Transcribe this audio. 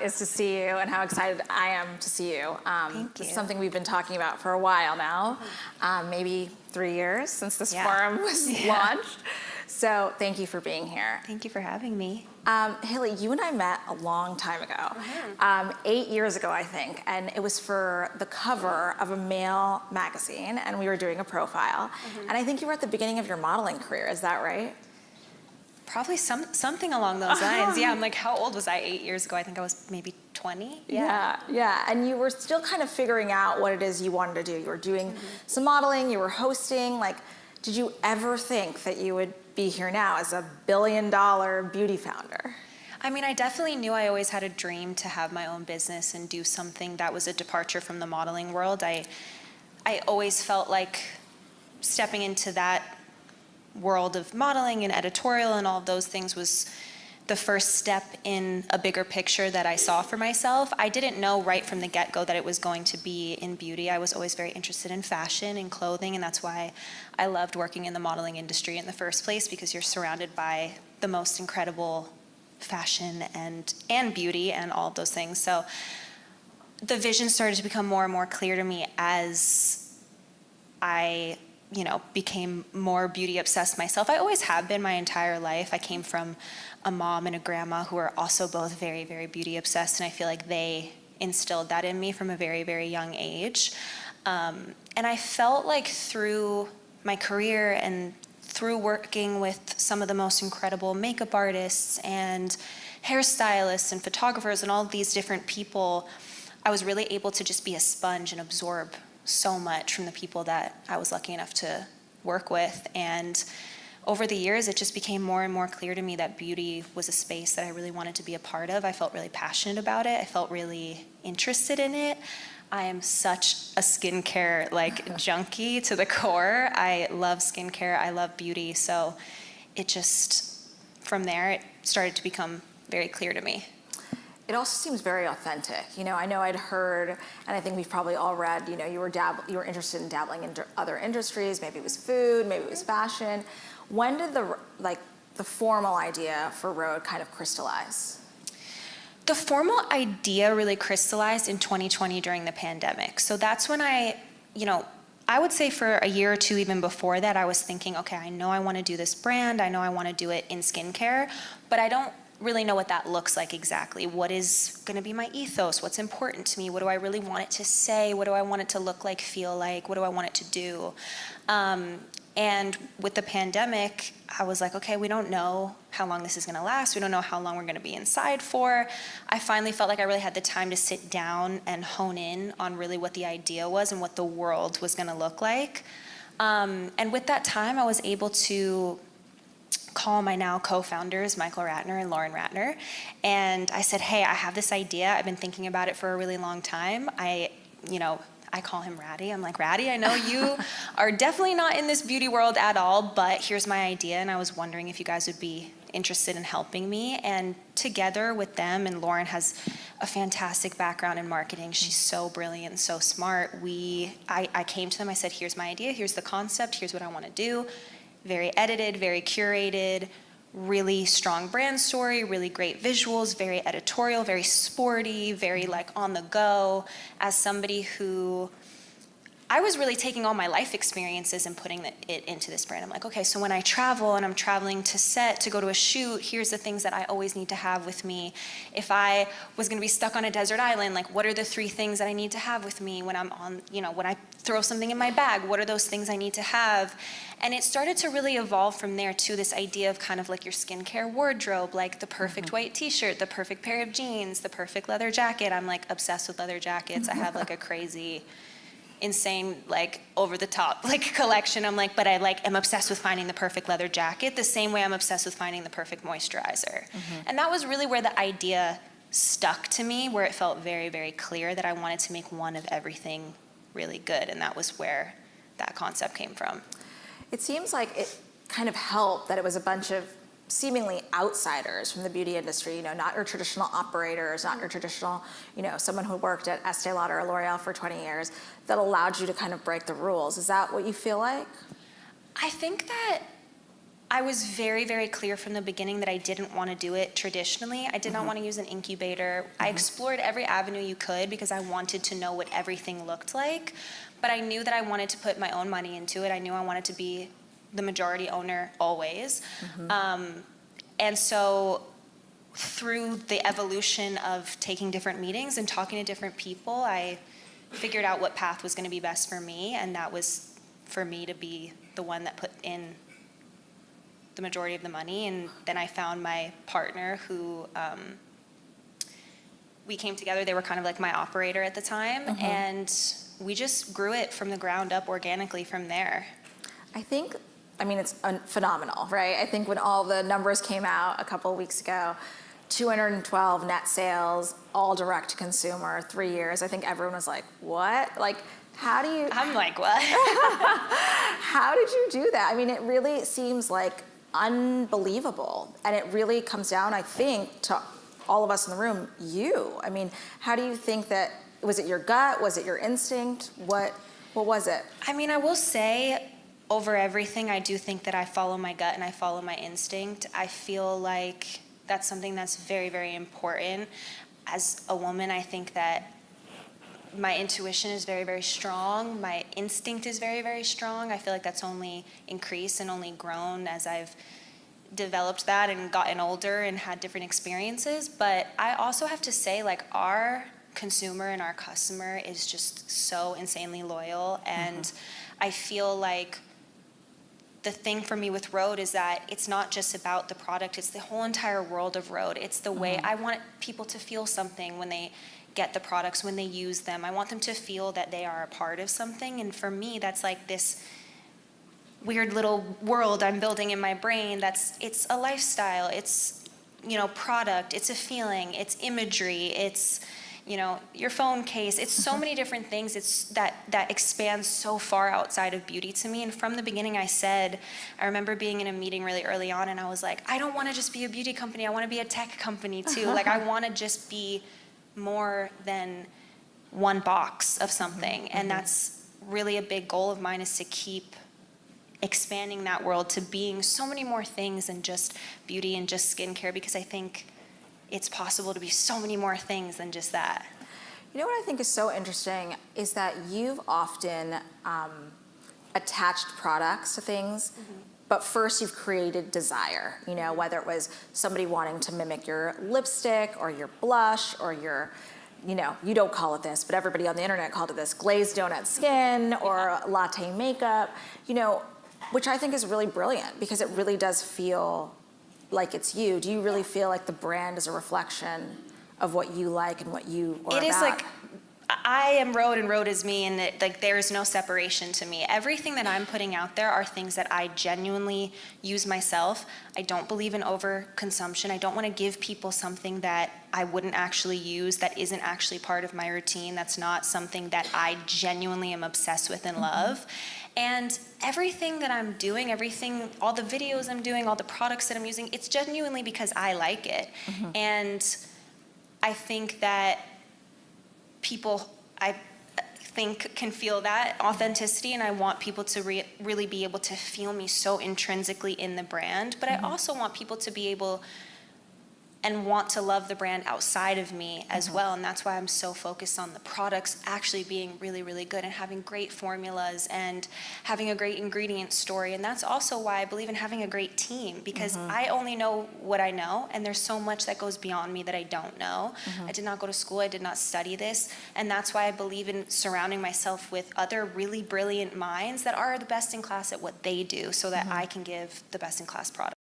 is to see you and how excited I am to see you. Thank you. It's something we've been talking about for a while now, maybe 3 years since this forum was launched. So thank you for being here. Thank you for having me. Hailey, you and I met a long time ago, 8 years ago, I think, and it was for the cover of a male magazine, and we were doing a profile. And I think you were at the beginning of your modeling career, is that right? Probably something along those lines. Yeah, I'm like, how old was I 8 years ago? I think I was maybe 20. Yeah. And you were still kind of figuring out what it is you wanted to do. You were doing some modeling, you were hosting. Like, did you ever think that you would be here now as a billion-dollar beauty founder? I mean, I definitely knew I always had a dream to have my own business and do something that was a departure from the modeling world. I always felt like stepping into that world of modeling and editorial and all of those things was the first step in a bigger picture that I saw for myself. I didn't know right from the get-go that it was going to be in beauty. I was always very interested in fashion and clothing, and that's why I loved working in the modeling industry in the first place, because you're surrounded by the most incredible fashion and beauty and all of those things. So the vision started to become more and more clear to me as I became more beauty obsessed myself. I always have been my entire life. I came from a mom and a grandma who are also both very, very beauty obsessed, and I feel like they instilled that in me from a very, very young age. And I felt like through my career and through working with some of the most incredible makeup artists and hairstylists and photographers and all of these different people, I was really able to just be a sponge and absorb so much from the people that I was lucky enough to work with. And over the years, it just became more and more clear to me that beauty was a space that I really wanted to be a part of. I felt really passionate about it. I felt really interested in it. I am such a skincare junkie to the core. I love skincare. I love beauty. So it just, from there, it started to become very clear to me. It also seems very authentic. I know I'd heard, and I think we've probably all read, you were interested in dabbling in other industries. Maybe it was food, maybe it was fashion. When did the formal idea for Rhode kind of crystallize? The formal idea really crystallized in 2020 during the pandemic. So that's when I would say for a year or two even before that, I was thinking, okay, I know I want to do this brand. I know I want to do it in skincare, but I don't really know what that looks like exactly. What is going to be my ethos? What's important to me? What do I really want it to say? What do I want it to look like, feel like? What do I want it to do? And with the pandemic, I was like, okay, we don't know how long this is going to last. We don't know how long we're going to be inside for. I finally felt like I really had the time to sit down and hone in on really what the idea was and what the world was going to look like. And with that time, I was able to call my now co-founders, Michael Ratner and Lauren Ratner. And I said, hey, I have this idea. I've been thinking about it for a really long time. I call him Ratty. I'm like, Ratty, I know you are definitely not in this beauty world at all, but here's my idea. And I was wondering if you guys would be interested in helping me. And together with them, and Lauren has a fantastic background in marketing. She's so brilliant, so smart. I came to them, I said, here's my idea, here's the concept, here's what I want to do. Very edited, very curated, really strong brand story, really great visuals, very editorial, very sporty, very on the go. As somebody who, I was really taking all my life experiences and putting it into this brand. I'm like, okay, so when I travel and I'm traveling to set to go to a shoot, here's the things that I always need to have with me. If I was gonna be stuck on a desert island, what are the 3 things that I need to have with me when I'm on, when I throw something in my bag, what are those things I need to have? And it started to really evolve from there to this idea of kind of your skincare wardrobe, the perfect white t-shirt, the perfect pair of jeans, the perfect leather jacket. I'm obsessed with leather jackets. I have a crazy, insane, over the top collection. I'm but I am obsessed with finding the perfect leather jacket the same way I'm obsessed with finding the perfect moisturizer. And that was really where the idea stuck to me, where it felt very, very clear that I wanted to make one of everything really good. And that was where that concept came from. It seems like it kind of helped that it was a bunch of seemingly outsiders from the beauty industry, not your traditional operators, not your traditional, someone who worked at Estee Lauder or L'Oreal for 20 years, that allowed you to kind of break the rules. Is that what you feel like? I think that I was very, very clear from the beginning that I didn't want to do it traditionally. I did not want to use an incubator. I explored every avenue you could because I wanted to know what everything looked like. But I knew that I wanted to put my own money into it. I knew I wanted to be the majority owner always. And so through the evolution of taking different meetings and talking to different people, I figured out what path was going to be best for me. And that was for me to be the one that put in the majority of the money. And then I found my partner who, we came together. They were kind of like my operator at the time. And we just grew it from the ground up organically from there. I mean, it's phenomenal, right? I think when all the numbers came out a couple of weeks ago, 212 net sales, all direct to consumer, 3 years. I think everyone was like, what? Like, how do you... I'm like, what? How did you do that? I mean, it really seems like unbelievable. And it really comes down, I think, to all of us in the room, you. I mean, how do you think that, was it your gut? Was it your instinct? What was it? I mean, I will say over everything, I do think that I follow my gut and I follow my instinct. I feel like that's something that's very, very important. As a woman, I think that my intuition is very, very strong. My instinct is very, very strong. I feel like that's only increased and only grown as I've developed that and gotten older and had different experiences. But I also have to say, like, our consumer and our customer is just so insanely loyal. And I feel like the thing for me with Rhode is that it's not just about the product, it's the whole entire world of Rhode. It's the way I want people to feel something when they get the products, when they use them. I want them to feel that they are a part of something. And for me, that's like this weird little world I'm building in my brain. It's a lifestyle, it's, product, it's a feeling, it's imagery, it's, your phone case. It's so many different things. It's that expands so far outside of beauty to me. And from the beginning, I remember being in a meeting really early on, and I was like, I don't want to just be a beauty company. I want to be a tech company too. Like, I want to just be more than one box of something. And that's really a big goal of mine, is to keep expanding that world to being so many more things than just beauty and just skincare, because I think it's possible to be so many more things than just that. You know what I think is so interesting is that you've often attached products to things, but first you've created desire, whether it was somebody wanting to mimic your lipstick or your blush or your, you don't call it this, but everybody on the internet called it this, glazed donut skin or latte makeup, which I think is really brilliant because it really does feel like it's you. Do you really feel like the brand is a reflection of what you like and what you are about? It is like, I am Rhode and Rhode is me, and there is no separation to me. Everything that I'm putting out there are things that I genuinely use myself. I don't believe in overconsumption. I don't want to give people something that I wouldn't actually use, that isn't actually part of my routine, that's not something that I genuinely am obsessed with and love. And everything that I'm doing, all the videos I'm doing, all the products that I'm using, it's genuinely because I like it. And I think that people, I think, can feel that authenticity, and I want people to really be able to feel me so intrinsically in the brand. But I also want people to be able and want to love the brand outside of me as well. And that's why I'm so focused on the products actually being really, really good and having great formulas and having a great ingredient story. And that's also why I believe in having a great team, because I only know what I know, and there's so much that goes beyond me that I don't know. I did not go to school, I did not study this. And that's why I believe in surrounding myself with other really brilliant minds that are the best in class at what they do, so that I can give the best in class product.